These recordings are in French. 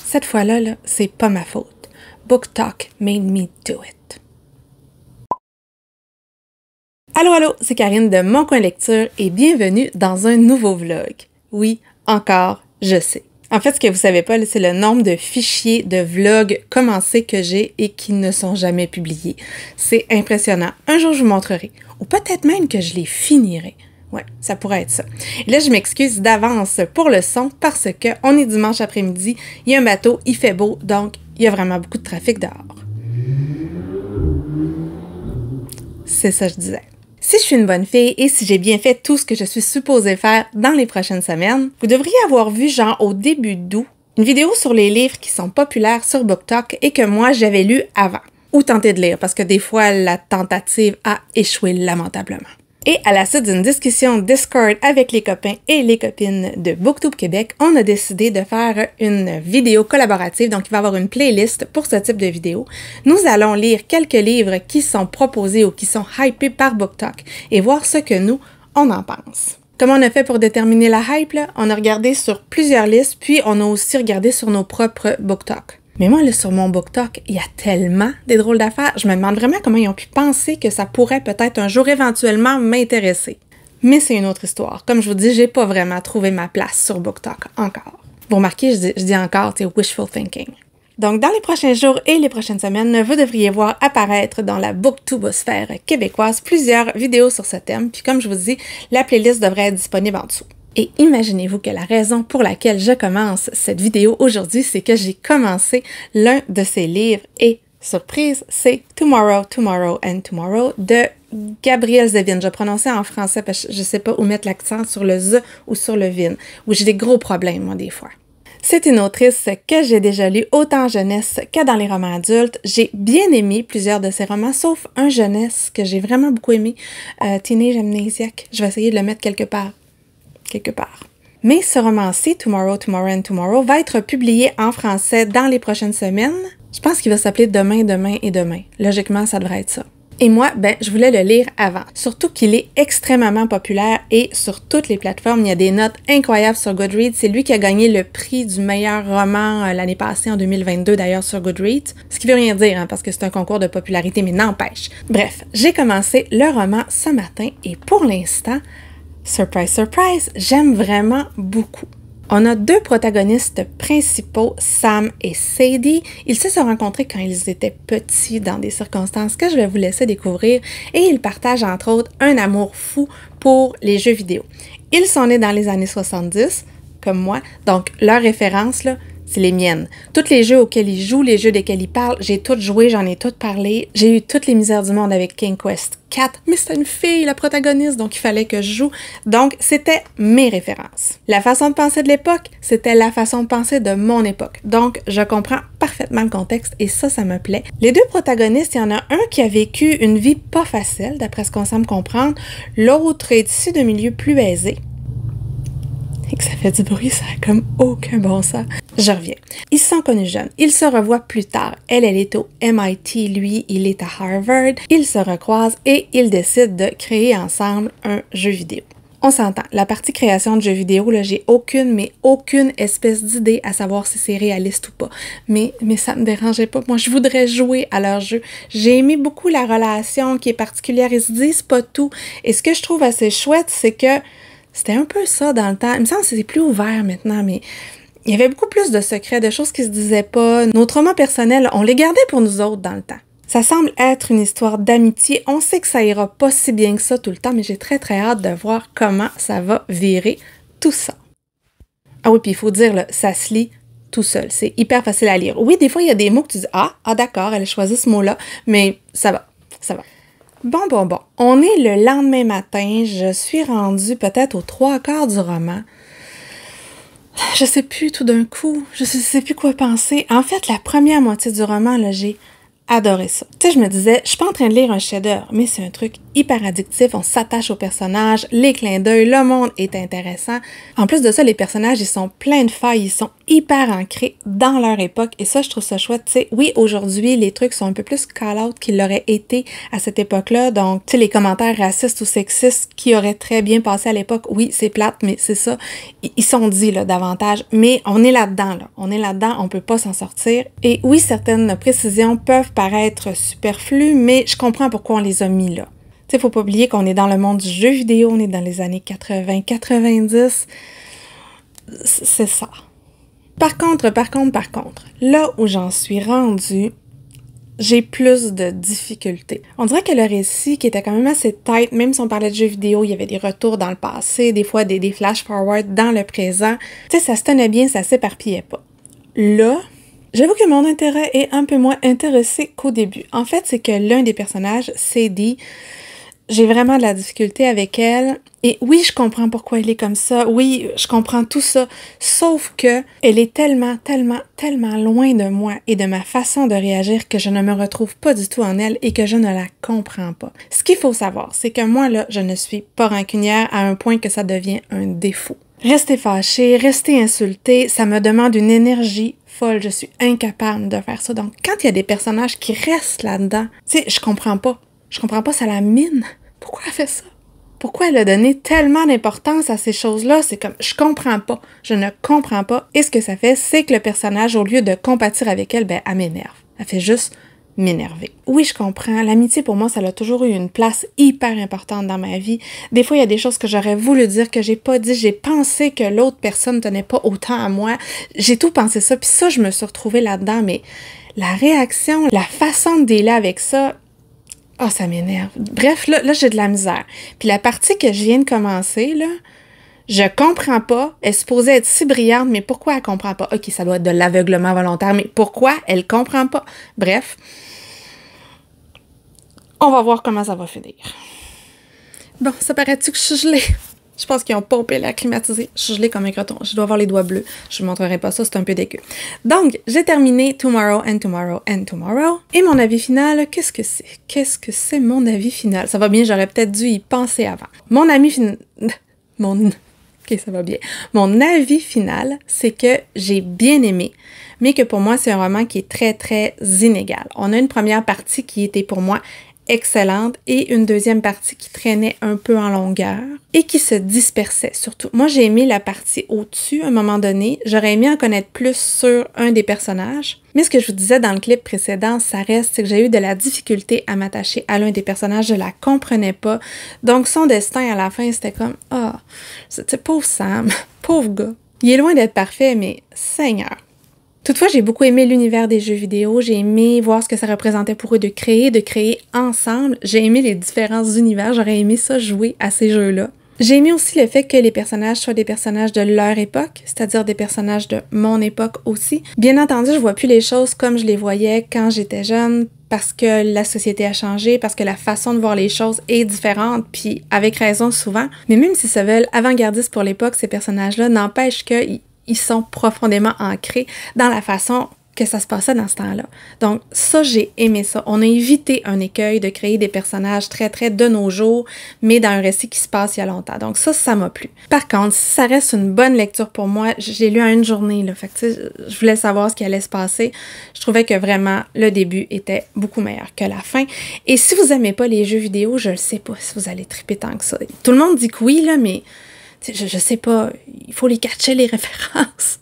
Cette fois-là, là, c'est pas ma faute. BookTok made me do it. Allô, allô, c'est Karine de Mon Coin Lecture et bienvenue dans un nouveau vlog. Oui, encore, je sais. En fait, ce que vous savez pas, c'est le nombre de fichiers de vlogs commencés que j'ai et qui ne sont jamais publiés. C'est impressionnant. Un jour, je vous montrerai. Ou peut-être même que je les finirai. Ouais, ça pourrait être ça. Et là, je m'excuse d'avance pour le son parce que on est dimanche après-midi, il y a un bateau, il fait beau, donc il y a vraiment beaucoup de trafic dehors. C'est ça que je disais. Si je suis une bonne fille et si j'ai bien fait tout ce que je suis supposée faire dans les prochaines semaines, vous devriez avoir vu, genre au début d'août, une vidéo sur les livres qui sont populaires sur BookTok et que moi j'avais lu avant. Ou tenté de lire, parce que des fois la tentative a échoué lamentablement. Et à la suite d'une discussion Discord avec les copains et les copines de BookTube Québec, on a décidé de faire une vidéo collaborative, donc il va y avoir une playlist pour ce type de vidéo. Nous allons lire quelques livres qui sont proposés ou qui sont hypés par BookTok et voir ce que nous, on en pense. Comment on a fait pour déterminer la hype, là? On a regardé sur plusieurs listes, puis on a aussi regardé sur nos propres BookTok. Mais moi, là, sur mon BookTok, il y a tellement des drôles d'affaires. Je me demande vraiment comment ils ont pu penser que ça pourrait peut-être un jour éventuellement m'intéresser. Mais c'est une autre histoire. Comme je vous dis, j'ai pas vraiment trouvé ma place sur BookTok encore. Vous remarquez, je dis encore, c'est wishful thinking. Donc, dans les prochains jours et les prochaines semaines, vous devriez voir apparaître dans la booktubosphère québécoise plusieurs vidéos sur ce thème. Puis comme je vous dis, la playlist devrait être disponible en dessous. Et imaginez-vous que la raison pour laquelle je commence cette vidéo aujourd'hui, c'est que j'ai commencé l'un de ces livres et, surprise, c'est Tomorrow, Tomorrow and Tomorrow de Gabrielle Zevin. Je prononçais en français parce que je sais pas où mettre l'accent, sur le Z ou sur le VIN, où j'ai des gros problèmes, moi, des fois. C'est une autrice que j'ai déjà lu autant en jeunesse que dans les romans adultes. J'ai bien aimé plusieurs de ses romans, sauf un jeunesse que j'ai vraiment beaucoup aimé, Teenage Amnesiac. Je vais essayer de le mettre quelque part. Mais ce roman-ci, Tomorrow, Tomorrow and Tomorrow, va être publié en français dans les prochaines semaines. Je pense qu'il va s'appeler Demain, Demain et Demain. Logiquement, ça devrait être ça. Et moi, je voulais le lire avant. Surtout qu'il est extrêmement populaire et sur toutes les plateformes, il y a des notes incroyables sur Goodreads. C'est lui qui a gagné le prix du meilleur roman l'année passée, en 2022 d'ailleurs, sur Goodreads. Ce qui veut rien dire, parce que c'est un concours de popularité, mais n'empêche. Bref, j'ai commencé le roman ce matin et pour l'instant, surprise, surprise, j'aime vraiment beaucoup. On a deux protagonistes principaux, Sam et Sadie. Ils se sont rencontrés quand ils étaient petits dans des circonstances que je vais vous laisser découvrir et ils partagent entre autres un amour fou pour les jeux vidéo. Ils sont nés dans les années 70, comme moi, donc leurs références, là, c'est les miennes. Tous les jeux auxquels ils jouent, les jeux desquels ils parlent, j'ai tout joué, j'en ai tout parlé. J'ai eu toutes les misères du monde avec King Quest 4, mais c'était une fille, la protagoniste, donc il fallait que je joue. Donc, c'était mes références. La façon de penser de l'époque, c'était la façon de penser de mon époque. Donc, je comprends parfaitement le contexte et ça me plaît. Les deux protagonistes, il y en a un qui a vécu une vie pas facile, d'après ce qu'on semble comprendre. L'autre est issu d'un milieu plus aisé. Et que ça fait du bruit, ça a comme aucun bon sens. Je reviens. Ils se sont connus jeunes. Ils se revoient plus tard. Elle est au MIT, lui, il est à Harvard. Ils se recroisent et ils décident de créer ensemble un jeu vidéo. On s'entend. La partie création de jeux vidéo, là, j'ai aucune espèce d'idée à savoir si c'est réaliste ou pas. Mais ça me dérangeait pas. Moi, je voudrais jouer à leur jeu. J'ai aimé beaucoup la relation qui est particulière. Ils se disent pas tout. Et ce que je trouve assez chouette, c'est que c'était un peu ça dans le temps. Il me semble que c'est plus ouvert maintenant, mais il y avait beaucoup plus de secrets, de choses qui se disaient pas. Nos traumas personnels, on les gardait pour nous autres dans le temps. Ça semble être une histoire d'amitié. On sait que ça ira pas si bien que ça tout le temps, mais j'ai très très hâte de voir comment ça va virer tout ça. Ah oui, puis il faut dire, là, ça se lit tout seul. C'est hyper facile à lire. Oui, des fois, il y a des mots que tu dis « Ah, d'accord, elle a choisi ce mot-là », mais ça va. Bon. On est le lendemain matin. Je suis rendue peut-être aux 3/4 du roman. Je sais plus tout d'un coup. Je sais plus quoi penser. En fait, la première moitié du roman, là, j'ai adoré ça. Tu sais, je me disais, je suis pas en train de lire un chef-d'œuvre, mais c'est un truc hyper addictif. On s'attache aux personnages, les clins d'œil, le monde est intéressant. En plus de ça, les personnages, ils sont pleins de failles, ils sont hyper ancrés dans leur époque et ça, je trouve ça chouette. Tu sais, oui, aujourd'hui, les trucs sont un peu plus call-out qu'ils l'auraient été à cette époque-là. Donc, tu sais, les commentaires racistes ou sexistes qui auraient très bien passé à l'époque, oui, c'est plate, mais c'est ça. Ils sont dits, là, davantage. Mais on est là-dedans, là. On est là-dedans, on peut pas s'en sortir. Et oui, certaines précisions peuvent paraître superflues, mais je comprends pourquoi on les a mis là. Tu sais, faut pas oublier qu'on est dans le monde du jeu vidéo, on est dans les années 80-90. C'est ça. Par contre, là où j'en suis rendue, j'ai plus de difficultés. On dirait que le récit, qui était quand même assez tight, même si on parlait de jeux vidéo, il y avait des retours dans le passé, des fois des flash-forward dans le présent. Tu sais, ça se tenait bien, ça s'éparpillait pas. Là, j'avoue que mon intérêt est un peu moins intéressé qu'au début. En fait, c'est que l'un des personnages, Sadie, j'ai vraiment de la difficulté avec elle. Et oui, je comprends pourquoi elle est comme ça. Oui, je comprends tout ça. Sauf que elle est tellement loin de moi et de ma façon de réagir que je ne me retrouve pas du tout en elle et que je ne la comprends pas. Ce qu'il faut savoir, c'est que moi, là, je ne suis pas rancunière à un point que ça devient un défaut. Rester fâchée, rester insultée, ça me demande une énergie folle. Je suis incapable de faire ça. Donc, quand il y a des personnages qui restent là-dedans, tu sais, je comprends pas. Je comprends pas, ça la mine. Pourquoi elle fait ça? Pourquoi elle a donné tellement d'importance à ces choses-là? C'est comme, je comprends pas. Je ne comprends pas. Et ce que ça fait, c'est que le personnage, au lieu de compatir avec elle, ben, elle m'énerve. Elle fait juste m'énerver. Oui, je comprends. L'amitié, pour moi, ça a toujours eu une place hyper importante dans ma vie. Des fois, il y a des choses que j'aurais voulu dire, que j'ai pas dit. J'ai pensé que l'autre personne tenait pas autant à moi. J'ai tout pensé ça. Puis ça, je me suis retrouvée là-dedans. Mais la réaction, la façon de dealer avec ça, oh, ça m'énerve. Bref, là j'ai de la misère. Puis la partie que je viens de commencer, là, je comprends pas. Elle est supposée être si brillante, mais pourquoi elle comprend pas? OK, ça doit être de l'aveuglement volontaire, mais pourquoi elle comprend pas? Bref, on va voir comment ça va finir. Bon, ça paraît-tu que je suis gelée? Je pense qu'ils ont pompé l'air climatisé. Je suis gelée comme un croton. Je dois avoir les doigts bleus. Je ne montrerai pas ça, c'est un peu dégueu. Donc, j'ai terminé Tomorrow and Tomorrow and Tomorrow. Et mon avis final, qu'est-ce que c'est? Qu'est-ce que c'est mon avis final? Ça va bien, j'aurais peut-être dû y penser avant. Mon avis final... OK, ça va bien. Mon avis final, c'est que j'ai bien aimé, mais que pour moi, c'est un roman qui est très inégal. On a une première partie qui était pour moi excellente et une deuxième partie qui traînait un peu en longueur et qui se dispersait surtout. Moi, j'ai aimé la partie au-dessus à un moment donné. J'aurais aimé en connaître plus sur un des personnages. Mais ce que je vous disais dans le clip précédent, ça reste, c'est que j'ai eu de la difficulté à m'attacher à l'un des personnages. Je la comprenais pas. Donc, son destin à la fin, c'était comme, ah, c'est pauvre Sam, pauvre gars. Il est loin d'être parfait, mais Seigneur. Toutefois, j'ai beaucoup aimé l'univers des jeux vidéo, j'ai aimé voir ce que ça représentait pour eux de créer ensemble. J'ai aimé les différents univers, j'aurais aimé ça jouer à ces jeux-là. J'ai aimé aussi le fait que les personnages soient des personnages de leur époque, c'est-à-dire des personnages de mon époque aussi. Bien entendu, je vois plus les choses comme je les voyais quand j'étais jeune, parce que la société a changé, parce que la façon de voir les choses est différente, puis avec raison souvent. Mais même s'ils se veulent avant-gardistes pour l'époque, ces personnages-là n'empêchent qu'ils sont profondément ancrés dans la façon que ça se passait dans ce temps-là. Donc ça, j'ai aimé ça. On a évité un écueil de créer des personnages très de nos jours, mais dans un récit qui se passe il y a longtemps. Donc ça m'a plu. Par contre, si ça reste une bonne lecture pour moi, j'ai lu en une journée, là, fait que tu sais, je voulais savoir ce qui allait se passer. Je trouvais que vraiment, le début était beaucoup meilleur que la fin. Et si vous aimez pas les jeux vidéo, je ne sais pas si vous allez triper tant que ça. Tout le monde dit que oui, là, mais je sais pas, il faut les catcher, les références.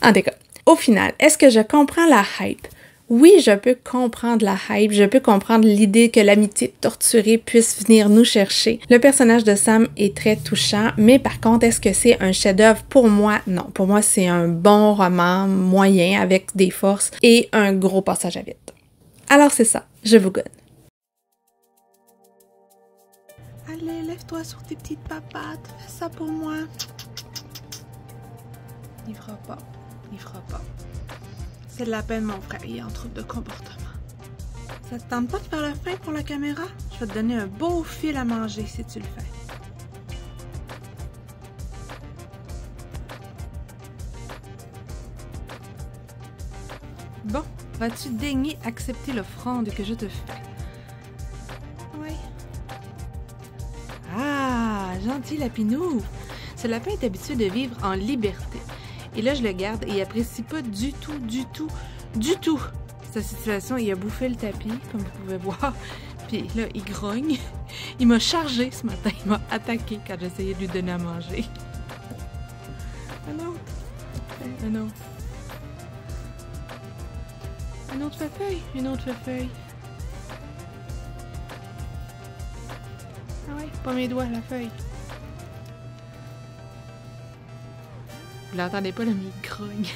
En tout cas, au final, est-ce que je comprends la hype? Oui, je peux comprendre la hype, je peux comprendre l'idée que l'amitié torturée puisse venir nous chercher. Le personnage de Sam est très touchant, mais par contre, est-ce que c'est un chef-d'œuvre? Pour moi, non. Pour moi, c'est un bon roman moyen avec des forces et un gros passage à vide. Alors c'est ça, je vous gonne. Allez, lève-toi sur tes petites papates, fais ça pour moi. Il fera pas. C'est de la peine, mon frère, il est en trouble de comportement. Ça te tente pas de faire le fin pour la caméra? Je vais te donner un beau fil à manger si tu le fais. Bon, vas-tu daigner accepter l'offrande que je te fais? Oui. Ah, gentil lapinou! Ce lapin est habitué de vivre en liberté. Et là, je le garde et il apprécie pas du tout cette situation. Il a bouffé le tapis, comme vous pouvez voir. Puis là, il grogne. Il m'a chargé ce matin. Il m'a attaqué quand j'essayais de lui donner à manger. Un autre. Un autre. Un autre feuille. Une autre feuille. Ah ouais, pas mes doigts, la feuille. Vous l'entendez pas, là, mais il grogne.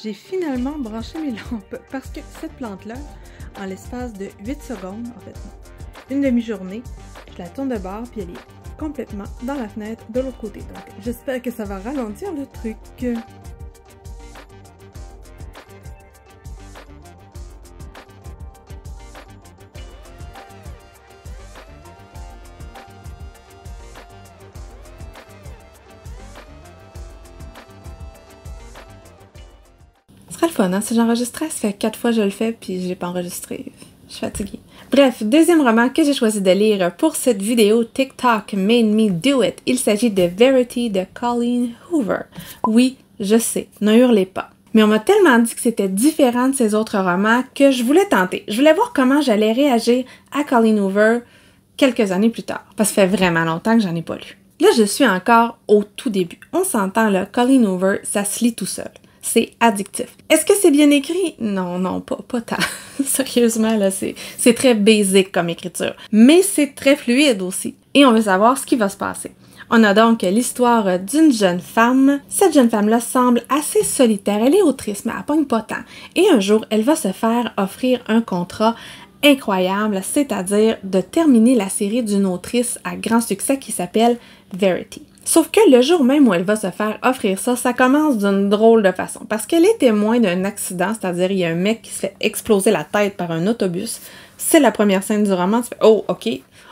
J'ai finalement branché mes lampes parce que cette plante-là, en l'espace de 8 secondes, en fait, une demi-journée, je la tourne de bord puis elle est complètement dans la fenêtre de l'autre côté. Donc, j'espère que ça va ralentir le truc. Ce serait le fun, hein? Si j'enregistrais, ça fait 4 fois que je le fais, puis je l'ai pas enregistré. Je suis fatiguée. Bref, deuxième roman que j'ai choisi de lire pour cette vidéo TikTok Made Me Do It. Il s'agit de Verity de Colleen Hoover. Oui, je sais, ne hurlez pas. Mais on m'a tellement dit que c'était différent de ces autres romans que je voulais tenter. Je voulais voir comment j'allais réagir à Colleen Hoover quelques années plus tard. Parce que ça fait vraiment longtemps que j'en ai pas lu. Là, je suis encore au tout début. On s'entend là, Colleen Hoover, ça se lit tout seul. C'est addictif. Est-ce que c'est bien écrit? Non, pas tant. Sérieusement, là, c'est très basique comme écriture. Mais c'est très fluide aussi. Et on veut savoir ce qui va se passer. On a donc l'histoire d'une jeune femme. Cette jeune femme-là semble assez solitaire. Elle est autrice, mais elle pogne pas tant. Et un jour, elle va se faire offrir un contrat incroyable, c'est-à-dire de terminer la série d'une autrice à grand succès qui s'appelle Verity. Sauf que le jour même où elle va se faire offrir ça, ça commence d'une drôle de façon. Parce qu'elle est témoin d'un accident, c'est-à-dire il y a un mec qui se fait exploser la tête par un autobus. C'est la première scène du roman, tu fais « Oh, ok,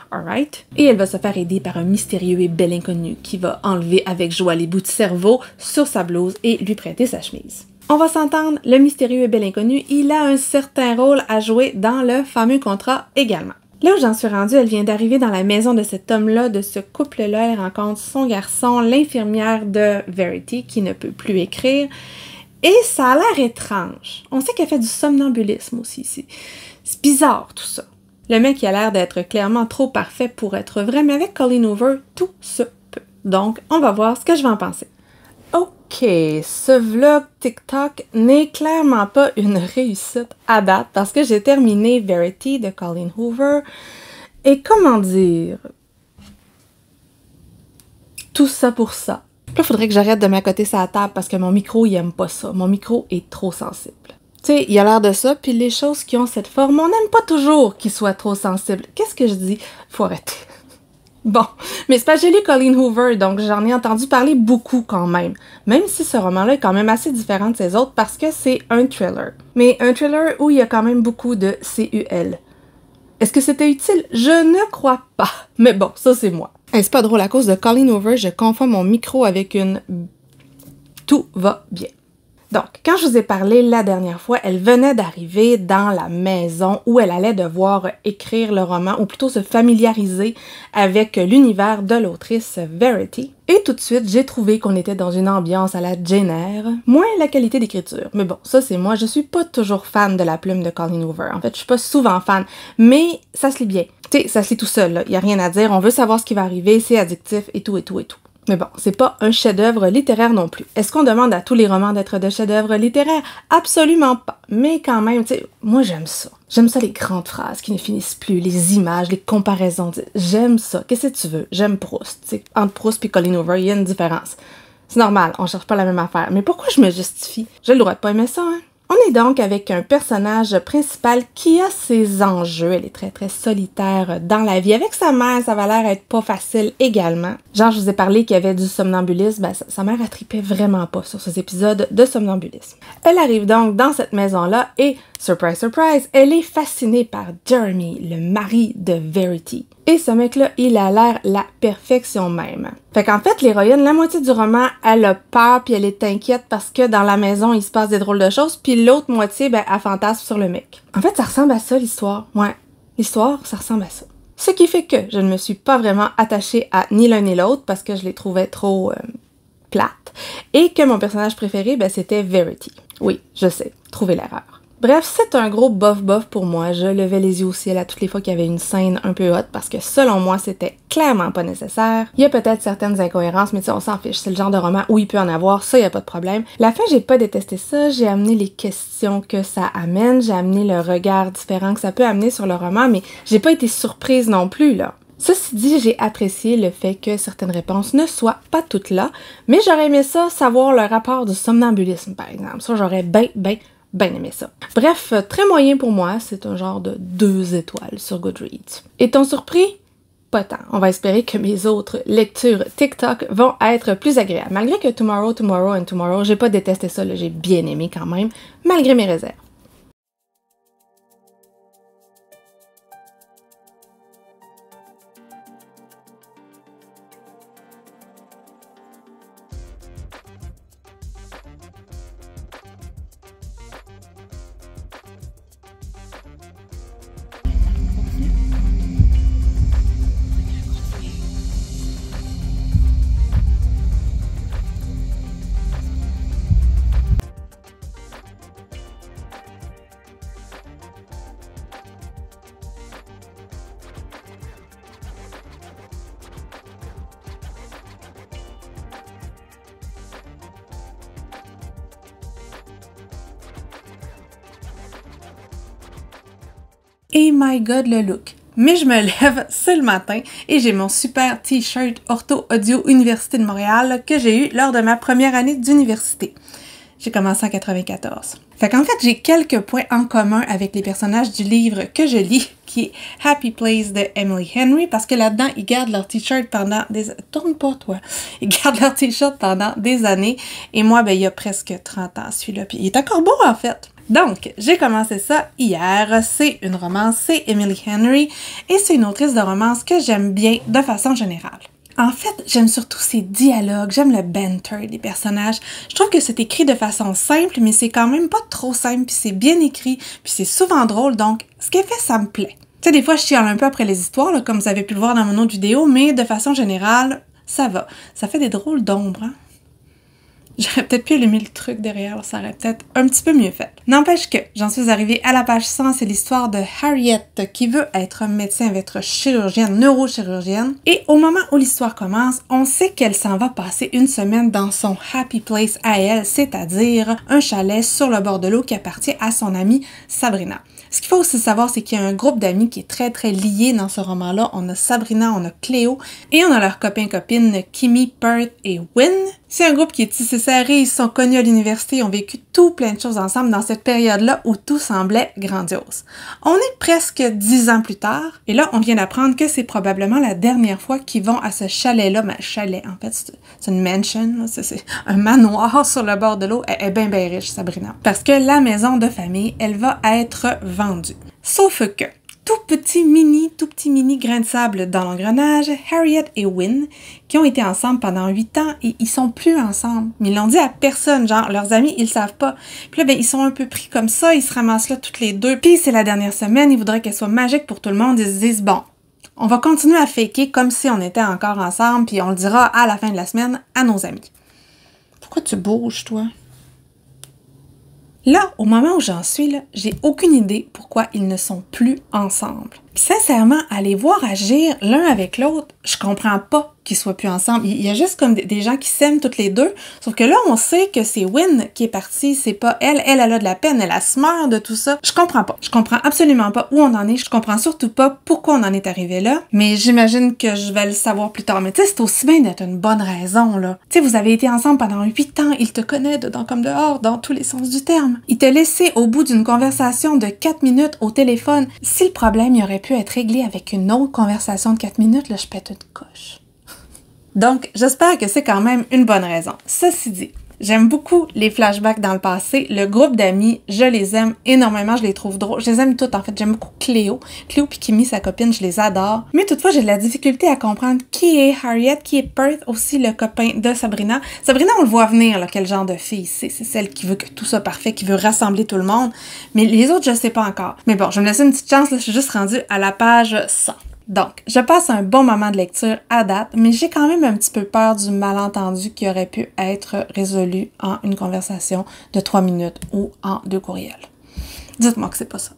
alright ». Et elle va se faire aider par un mystérieux et bel inconnu qui va enlever avec joie les bouts de cerveau sur sa blouse et lui prêter sa chemise. On va s'entendre, le mystérieux et bel inconnu, il a un certain rôle à jouer dans le fameux contrat également. Là où j'en suis rendue, elle vient d'arriver dans la maison de cet homme-là, de ce couple-là. Elle rencontre son garçon, l'infirmière de Verity, qui ne peut plus écrire. Et ça a l'air étrange. On sait qu'elle fait du somnambulisme aussi. C'est bizarre tout ça. Le mec, il a l'air d'être clairement trop parfait pour être vrai, mais avec Colleen Hoover, tout se peut. Donc, on va voir ce que je vais en penser. Ok, ce vlog TikTok n'est clairement pas une réussite à date parce que j'ai terminé Verity de Colleen Hoover et comment dire, tout ça pour ça. Là, il faudrait que j'arrête de m'accoter sur la table parce que mon micro, il aime pas ça. Mon micro est trop sensible. Tu sais, il a l'air de ça, puis les choses qui ont cette forme, on n'aime pas toujours qu'ils soient trop sensibles. Qu'est-ce que je dis? Faut arrêter. Bon, mais c'est pas j'ai lu Colleen Hoover, donc j'en ai entendu parler beaucoup quand même. Même si ce roman-là est quand même assez différent de ses autres parce que c'est un thriller. Mais un thriller où il y a quand même beaucoup de CUL. Est-ce que c'était utile? Je ne crois pas. Mais bon, ça c'est moi. Hey, c'est pas drôle, à cause de Colleen Hoover, je confonds mon micro avec une... Tout va bien. Donc, quand je vous ai parlé la dernière fois, elle venait d'arriver dans la maison où elle allait devoir écrire le roman, ou plutôt se familiariser avec l'univers de l'autrice Verity. Et tout de suite, j'ai trouvé qu'on était dans une ambiance à la Jane Eyre, moins la qualité d'écriture. Mais bon, ça c'est moi, je suis pas toujours fan de la plume de Colleen Hoover. En fait, je suis pas souvent fan, mais ça se lit bien. Tu sais, ça se lit tout seul, là. Y a rien à dire, on veut savoir ce qui va arriver, c'est addictif et tout et tout et tout. Mais bon, c'est pas un chef-d'œuvre littéraire non plus. Est-ce qu'on demande à tous les romans d'être de chefs-d'œuvre littéraires? Absolument pas. Mais quand même, tu sais, moi j'aime ça. J'aime ça les grandes phrases qui ne finissent plus, les images, les comparaisons. J'aime ça. Qu'est-ce que tu veux? J'aime Proust. T'sais, entre Proust et Colleen Hoover, il y a une différence. C'est normal, on cherche pas la même affaire. Mais pourquoi je me justifie? J'ai le droit de pas aimer ça, hein? On est donc avec un personnage principal qui a ses enjeux. Elle est très très solitaire dans la vie. Avec sa mère, ça va l'air être pas facile également. Genre, je vous ai parlé qu'il y avait du somnambulisme. Ben, sa mère, elle tripait vraiment pas sur ces épisodes de somnambulisme. Elle arrive donc dans cette maison-là et, surprise, surprise, elle est fascinée par Jeremy, le mari de Verity. Et ce mec-là, il a l'air la perfection même. Fait qu'en fait, l'héroïne, la moitié du roman, elle a peur puis elle est inquiète parce que dans la maison, il se passe des drôles de choses, puis l'autre moitié, ben, elle fantasme sur le mec. En fait, ça ressemble à ça, l'histoire. Ouais, l'histoire, ça ressemble à ça. Ce qui fait que je ne me suis pas vraiment attachée à ni l'un ni l'autre parce que je les trouvais trop plates. Et que mon personnage préféré, ben, c'était Verity. Oui, je sais, trouvez l'erreur. Bref, c'est un gros bof-bof pour moi. Je levais les yeux au ciel à toutes les fois qu'il y avait une scène un peu haute parce que selon moi, c'était clairement pas nécessaire. Il y a peut-être certaines incohérences, mais on s'en fiche. C'est le genre de roman où il peut en avoir, ça, y a pas de problème. La fin, j'ai pas détesté ça. J'ai amené les questions que ça amène. J'ai amené le regard différent que ça peut amener sur le roman, mais j'ai pas été surprise non plus, là. Ceci dit, j'ai apprécié le fait que certaines réponses ne soient pas toutes là, mais j'aurais aimé ça, savoir le rapport du somnambulisme, par exemple. Ça, j'aurais ben aimé ça. Bref, très moyen pour moi, c'est un genre de 2 étoiles sur Goodreads. Est-on surpris? Pas tant. On va espérer que mes autres lectures TikTok vont être plus agréables. Malgré que Tomorrow, j'ai pas détesté ça, j'ai bien aimé quand même, malgré mes réserves. Et my god le look! Mais je me lève, c'est le matin, et j'ai mon super t-shirt Ortho Audio Université de Montréal que j'ai eu lors de ma première année d'université. J'ai commencé en 94. Fait qu'en fait, j'ai quelques points en commun avec les personnages du livre que je lis, qui est Happy Place de Emily Henry, parce que là-dedans, ils gardent leur t-shirt pendant des... Tourne pas, toi! Ils gardent leur t-shirt pendant des années, et moi, ben, il y a presque 30 ans, celui-là, puis il est encore beau, en fait! Donc, j'ai commencé ça hier, c'est une romance, c'est Emily Henry, et c'est une autrice de romance que j'aime bien de façon générale. En fait, j'aime surtout ses dialogues, j'aime le banter des personnages. Je trouve que c'est écrit de façon simple, mais c'est quand même pas trop simple, puis c'est bien écrit, puis c'est souvent drôle, donc ce qu'elle fait, ça me plaît. Tu sais, des fois, je chiale un peu après les histoires, là, comme vous avez pu le voir dans mon autre vidéo, mais de façon générale, ça va. Ça fait des drôles d'ombre, hein? J'aurais peut-être pu allumer le truc derrière, ça aurait peut-être un petit peu mieux fait. N'empêche que j'en suis arrivée à la page 100, c'est l'histoire de Harriet qui veut être médecin, elle veut être chirurgienne, neurochirurgienne. Et au moment où l'histoire commence, on sait qu'elle s'en va passer une semaine dans son happy place à elle, c'est-à-dire un chalet sur le bord de l'eau qui appartient à son amie Sabrina. Ce qu'il faut aussi savoir, c'est qu'il y a un groupe d'amis qui est très très lié dans ce roman-là. On a Sabrina, on a Cléo et on a leurs copains-copines Kimmy, Perth et Wynn. C'est un groupe qui est tissé serré, ils se sont connus à l'université, ils ont vécu tout plein de choses ensemble dans cette période-là où tout semblait grandiose. On est presque 10 ans plus tard, et là, on vient d'apprendre que c'est probablement la dernière fois qu'ils vont à ce chalet-là. Mais chalet, en fait, c'est une mansion, c'est un manoir sur le bord de l'eau. Elle est bien riche, Sabrina. Parce que la maison de famille, elle va être vendue. Sauf que, tout petit mini grain de sable dans l'engrenage, Harriet et Wynn, qui ont été ensemble pendant 8 ans et ils sont plus ensemble. Mais ils l'ont dit à personne, genre leurs amis, ils le savent pas. Puis là, ben, ils sont un peu pris comme ça, ils se ramassent là toutes les deux. Puis c'est la dernière semaine, ils voudraient qu'elle soit magique pour tout le monde. Ils se disent, bon, on va continuer à faker comme si on était encore ensemble, puis on le dira à la fin de la semaine à nos amis. Pourquoi tu bouges, toi? Là, au moment où j'en suis, là, j'ai aucune idée pourquoi ils ne sont plus ensemble. Puis sincèrement, à les voir agir l'un avec l'autre, je comprends pas qu'ils soient plus ensemble. Il y a juste comme des gens qui s'aiment toutes les deux, sauf que là, on sait que c'est Wynn qui est partie, c'est pas elle. Elle a de la peine, elle se meurt de tout ça. Je comprends pas. Je comprends absolument pas où on en est. Je comprends surtout pas pourquoi on en est arrivé là, mais j'imagine que je vais le savoir plus tard. Mais tu sais, c'est aussi bien d'être une bonne raison, là. Tu sais, vous avez été ensemble pendant 8 ans, il te connaît dedans comme dehors, dans tous les sens du terme. Il t'a laissé au bout d'une conversation de 4 minutes au téléphone. Si le problème, il aurait pu être réglé avec une autre conversation de 4 minutes, là, je pète une coche. Donc, j'espère que c'est quand même une bonne raison. Ceci dit, J'aime beaucoup les flashbacks dans le passé. Le groupe d'amis, je les aime énormément, je les trouve drôles. Je les aime toutes en fait. J'aime beaucoup Cléo. Cléo puis Kimmy, sa copine, je les adore. Mais toutefois, j'ai de la difficulté à comprendre qui est Harriet, qui est Perth, aussi le copain de Sabrina. Sabrina, on le voit venir, là, quel genre de fille c'est. C'est celle qui veut que tout soit parfait, qui veut rassembler tout le monde. Mais les autres, je sais pas encore. Mais bon, je vais me laisser une petite chance, là, je suis juste rendue à la page 100. Donc, je passe un bon moment de lecture à date, mais j'ai quand même un petit peu peur du malentendu qui aurait pu être résolu en une conversation de 3 minutes ou en 2 courriels. Dites-moi que c'est pas ça.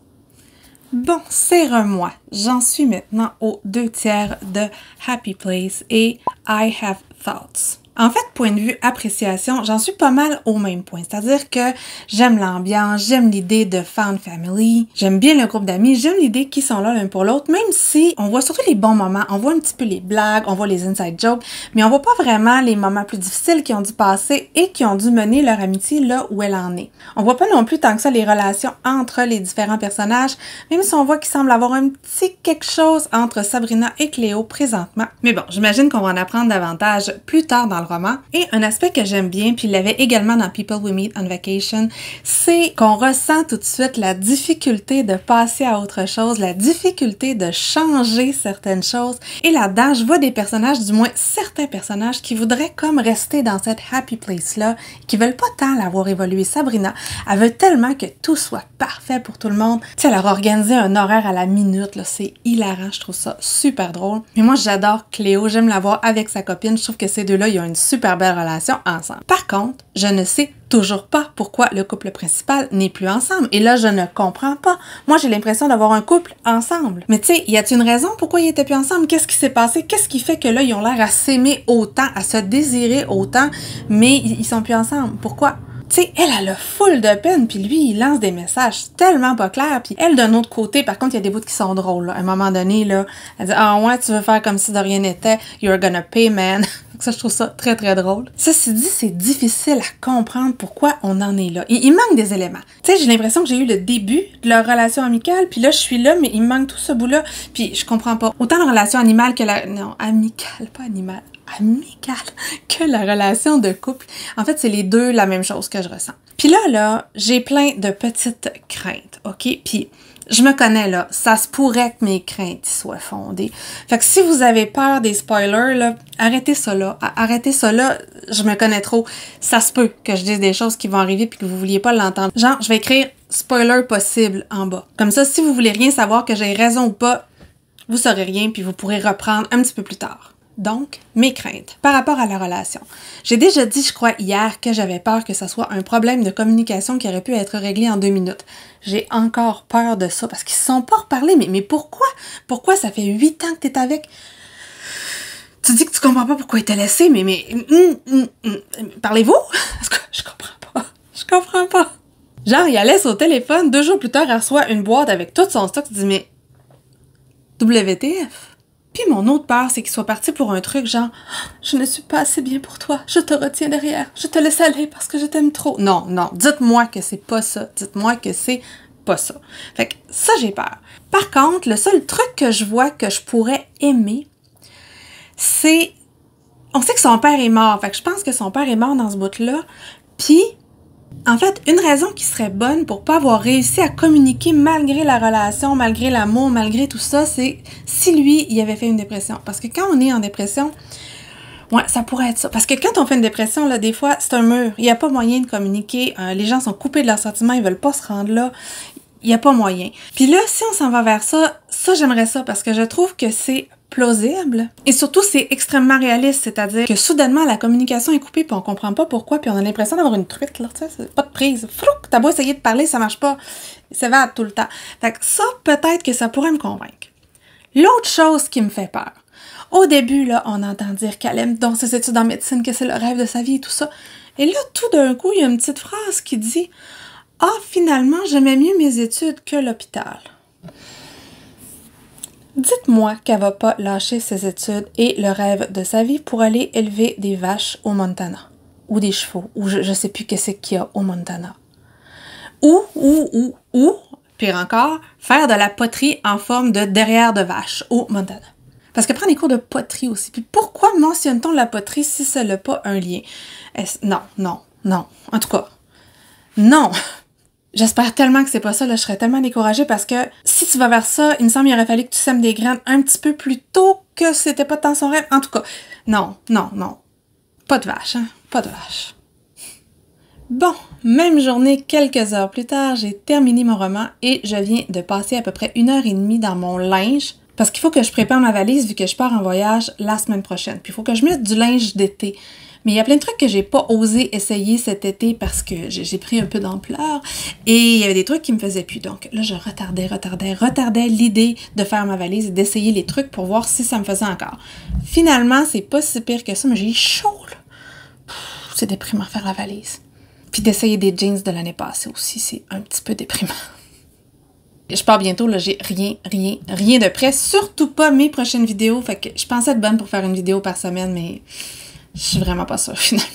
Bon, serre-moi. J'en suis maintenant aux 2/3 de Happy Place et I Have Thoughts. En fait, point de vue appréciation, j'en suis pas mal au même point. C'est-à-dire que j'aime l'ambiance, j'aime l'idée de found family, j'aime bien le groupe d'amis, j'aime l'idée qu'ils sont là l'un pour l'autre, même si on voit surtout les bons moments, on voit un petit peu les blagues, on voit les inside jokes, mais on voit pas vraiment les moments plus difficiles qui ont dû passer et qui ont dû mener leur amitié là où elle en est. On voit pas non plus tant que ça les relations entre les différents personnages, même si on voit qu'il semble avoir un petit quelque chose entre Sabrina et Cléo présentement. Mais bon, j'imagine qu'on va en apprendre davantage plus tard dans le roman. Et un aspect que j'aime bien, puis il l'avait également dans People We Meet on Vacation, c'est qu'on ressent tout de suite la difficulté de passer à autre chose, la difficulté de changer certaines choses. Et là-dedans, je vois des personnages, du moins certains personnages, qui voudraient comme rester dans cette happy place-là, qui veulent pas tant l'avoir évolué. Sabrina, elle veut tellement que tout soit parfait pour tout le monde. Tu sais, elle a organisé un horaire à la minute, là, c'est hilarant, je trouve ça super drôle. Mais moi, j'adore Cléo, j'aime la voir avec sa copine, je trouve que ces deux-là, ils ont une super belle relation ensemble. Par contre, je ne sais toujours pas pourquoi le couple principal n'est plus ensemble. Et là, je ne comprends pas. Moi, j'ai l'impression d'avoir un couple ensemble. Mais tu sais, y a-t-il une raison pourquoi ils étaient plus ensemble? Qu'est-ce qui s'est passé? Qu'est-ce qui fait que là, ils ont l'air à s'aimer autant, à se désirer autant, mais ils sont plus ensemble? Pourquoi? Tu sais, elle a full de peine, puis lui, il lance des messages tellement pas clairs, puis elle, d'un autre côté, par contre, il y a des bouts qui sont drôles, là. À un moment donné, là, elle dit « Ah ouais, tu veux faire comme si de rien n'était, you're gonna pay, man. » Ça, je trouve ça très, très drôle. Ceci dit, c'est difficile à comprendre pourquoi on en est là. Il manque des éléments. Tu sais, j'ai l'impression que j'ai eu le début de leur relation amicale, puis là, je suis là, mais il me manque tout ce bout-là, puis je comprends pas. Autant la relation animale que la... Non, amicale, pas animale. Amicale que la relation de couple. En fait, c'est les deux la même chose que je ressens. Puis là, j'ai plein de petites craintes, OK? Puis je me connais, là, ça se pourrait que mes craintes soient fondées. Fait que si vous avez peur des spoilers, là, arrêtez ça là. Arrêtez ça là, je me connais trop. Ça se peut que je dise des choses qui vont arriver puis que vous vouliez pas l'entendre. Genre, je vais écrire « spoiler possible » en bas. Comme ça, si vous voulez rien savoir, que j'ai raison ou pas, vous saurez rien puis vous pourrez reprendre un petit peu plus tard. Donc, mes craintes par rapport à la relation. J'ai déjà dit, je crois, hier, que j'avais peur que ça soit un problème de communication qui aurait pu être réglé en 2 minutes. J'ai encore peur de ça parce qu'ils se sont pas reparlés. Mais pourquoi? Pourquoi ça fait 8 ans que t'es avec? Tu dis que tu comprends pas pourquoi il t'a laissé, mais parlez-vous? Parce que je comprends pas. Je comprends pas. Genre, il la laisse au téléphone, 2 jours plus tard, elle reçoit une boîte avec tout son stock. Tu dis, mais WTF? Puis mon autre peur, c'est qu'il soit parti pour un truc genre « Je ne suis pas assez bien pour toi, je te retiens derrière, je te laisse aller parce que je t'aime trop. » Non, dites-moi que c'est pas ça, dites-moi que c'est pas ça. Fait que ça, j'ai peur. Par contre, le seul truc que je vois que je pourrais aimer, c'est... On sait que son père est mort, fait que je pense que son père est mort dans ce bout-là, puis... En fait, une raison qui serait bonne pour pas avoir réussi à communiquer malgré la relation, malgré l'amour, malgré tout ça, c'est si lui, il avait fait une dépression. Parce que quand on est en dépression, ouais, ça pourrait être ça. Parce que quand on fait une dépression, là, des fois, c'est un mur. Il n'y a pas moyen de communiquer. Les gens sont coupés de leurs sentiments, ils veulent pas se rendre là. Il n'y a pas moyen. Puis là, si on s'en va vers ça, j'aimerais ça parce que je trouve que c'est plausible. Et surtout, c'est extrêmement réaliste, c'est-à-dire que soudainement, la communication est coupée puis on comprend pas pourquoi puis on a l'impression d'avoir une truite, là, tu sais, c'est pas de prise. Flouc, t'as beau essayer de parler, ça marche pas. Ça va tout le temps. Fait que ça, peut-être que ça pourrait me convaincre. L'autre chose qui me fait peur, au début, là, on entend dire qu'elle aime donc ses études en médecine, que c'est le rêve de sa vie et tout ça. Et là, tout d'un coup, il y a une petite phrase qui dit « Ah, finalement, j'aimais mieux mes études que l'hôpital. » Dites-moi qu'elle va pas lâcher ses études et le rêve de sa vie pour aller élever des vaches au Montana. Ou des chevaux. Ou je sais plus qu'est-ce qu'il y a au Montana. Ou, pire encore, faire de la poterie en forme de derrière de vache au Montana. Parce que prendre des cours de poterie aussi. Puis pourquoi mentionne-t-on la poterie si ça n'a pas un lien? Non. Non. En tout cas, non. J'espère tellement que c'est pas ça, là, je serais tellement découragée parce que si tu vas vers ça, il me semble qu'il aurait fallu que tu sèmes des graines un petit peu plus tôt que c'était pas tant son rêve. En tout cas, non. Pas de vache, hein? Pas de vache. Bon, même journée, quelques heures plus tard, j'ai terminé mon roman et je viens de passer à peu près 1h30 dans mon linge parce qu'il faut que je prépare ma valise vu que je pars en voyage la semaine prochaine. Puis il faut que je mette du linge d'été. Mais il y a plein de trucs que j'ai pas osé essayer cet été parce que j'ai pris un peu d'ampleur et il y avait des trucs qui me faisaient plus. Donc là, je retardais l'idée de faire ma valise et d'essayer les trucs pour voir si ça me faisait encore. Finalement, c'est pas si pire que ça, mais j'ai chaud, là. C'est déprimant faire la valise. Puis d'essayer des jeans de l'année passée aussi, c'est un petit peu déprimant. Je pars bientôt, là, j'ai rien de prêt, surtout pas mes prochaines vidéos. Fait que je pensais être bonne pour faire une vidéo par semaine, mais je suis vraiment pas sûre finalement.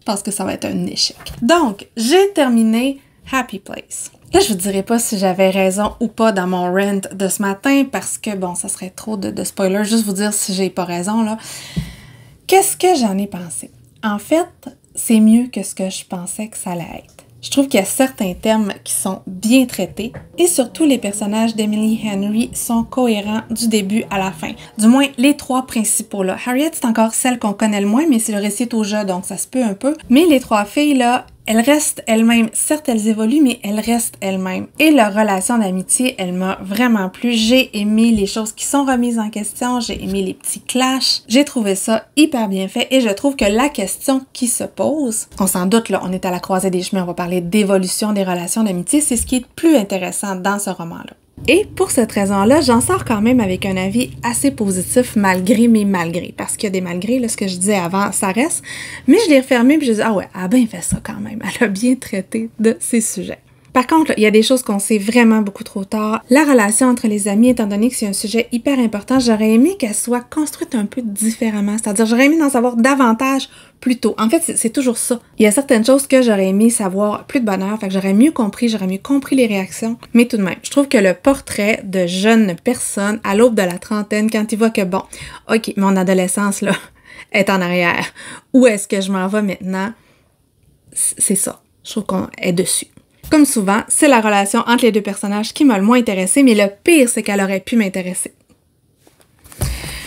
Je pense que ça va être un échec. Donc, j'ai terminé Happy Place. Là, je vous dirai pas si j'avais raison ou pas dans mon rant de ce matin parce que, bon, ça serait trop de spoilers, juste vous dire si j'ai pas raison, là. Qu'est-ce que j'en ai pensé? En fait, c'est mieux que ce que je pensais que ça allait être. Je trouve qu'il y a certains thèmes qui sont bien traités et surtout les personnages d'Emily Henry sont cohérents du début à la fin. Du moins, les trois principaux là. Harriet, c'est encore celle qu'on connaît le moins, mais c'est le récit au jeu, donc ça se peut un peu. Mais les trois filles là, elles restent elles-mêmes. Certes, elles évoluent, mais elles restent elles-mêmes. Et leur relation d'amitié, elle m'a vraiment plu. J'ai aimé les choses qui sont remises en question. J'ai aimé les petits clashs. J'ai trouvé ça hyper bien fait et je trouve que la question qui se pose, on s'en doute là, on est à la croisée des chemins, on va parler d'évolution des relations d'amitié, c'est ce qui est le plus intéressant dans ce roman-là. Et pour cette raison-là, j'en sors quand même avec un avis assez positif malgré mes malgrés. Parce qu'il y a des malgrés, là, ce que je disais avant, ça reste. Mais je l'ai refermé puis je dis, ah ouais, elle a bien fait ça quand même. Elle a bien traité de ces sujets. Par contre, il y a des choses qu'on sait vraiment beaucoup trop tard. La relation entre les amis, étant donné que c'est un sujet hyper important, j'aurais aimé qu'elle soit construite un peu différemment. C'est-à-dire, j'aurais aimé en savoir davantage plus tôt. En fait, c'est toujours ça. Il y a certaines choses que j'aurais aimé savoir plus de bonne heure, fait que j'aurais mieux compris les réactions. Mais tout de même, je trouve que le portrait de jeune personne à l'aube de la trentaine, quand il voit que bon, ok, mon adolescence, là, est en arrière. Où est-ce que je m'en vais maintenant? C'est ça. Je trouve qu'on est dessus. Comme souvent, c'est la relation entre les deux personnages qui m'a le moins intéressée, mais le pire, c'est qu'elle aurait pu m'intéresser.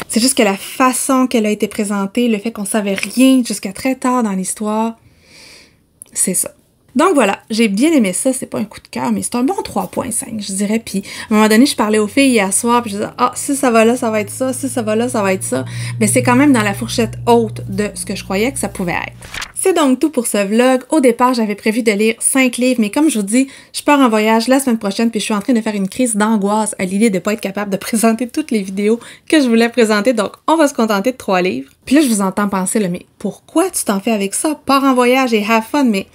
C'est juste que la façon qu'elle a été présentée, le fait qu'on savait rien jusqu'à très tard dans l'histoire, c'est ça. Donc voilà, j'ai bien aimé ça, c'est pas un coup de cœur, mais c'est un bon 3.5, je dirais. Puis à un moment donné, je parlais aux filles hier soir, puis je disais « Ah, si ça va là, ça va être ça, si ça va là, ça va être ça. » Mais c'est quand même dans la fourchette haute de ce que je croyais que ça pouvait être. C'est donc tout pour ce vlog. Au départ, j'avais prévu de lire 5 livres, mais comme je vous dis, je pars en voyage la semaine prochaine, puis je suis en train de faire une crise d'angoisse à l'idée de pas être capable de présenter toutes les vidéos que je voulais présenter, donc on va se contenter de 3 livres. Puis là, je vous entends penser, là, mais pourquoi tu t'en fais avec ça? Pars en voyage et have fun, mais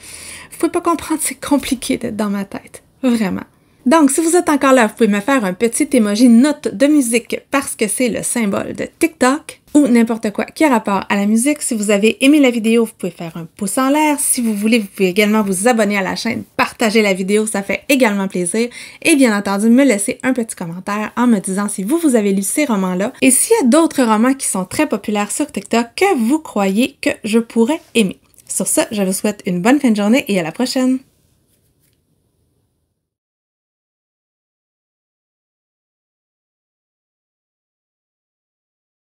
vous pouvez pas comprendre, c'est compliqué d'être dans ma tête. Vraiment. Donc, si vous êtes encore là, vous pouvez me faire un petit emoji note de musique parce que c'est le symbole de TikTok ou n'importe quoi qui a rapport à la musique. Si vous avez aimé la vidéo, vous pouvez faire un pouce en l'air. Si vous voulez, vous pouvez également vous abonner à la chaîne, partager la vidéo, ça fait également plaisir. Et bien entendu, me laisser un petit commentaire en me disant si vous avez lu ces romans-là et s'il y a d'autres romans qui sont très populaires sur TikTok que vous croyez que je pourrais aimer. Sur ce, je vous souhaite une bonne fin de journée et à la prochaine!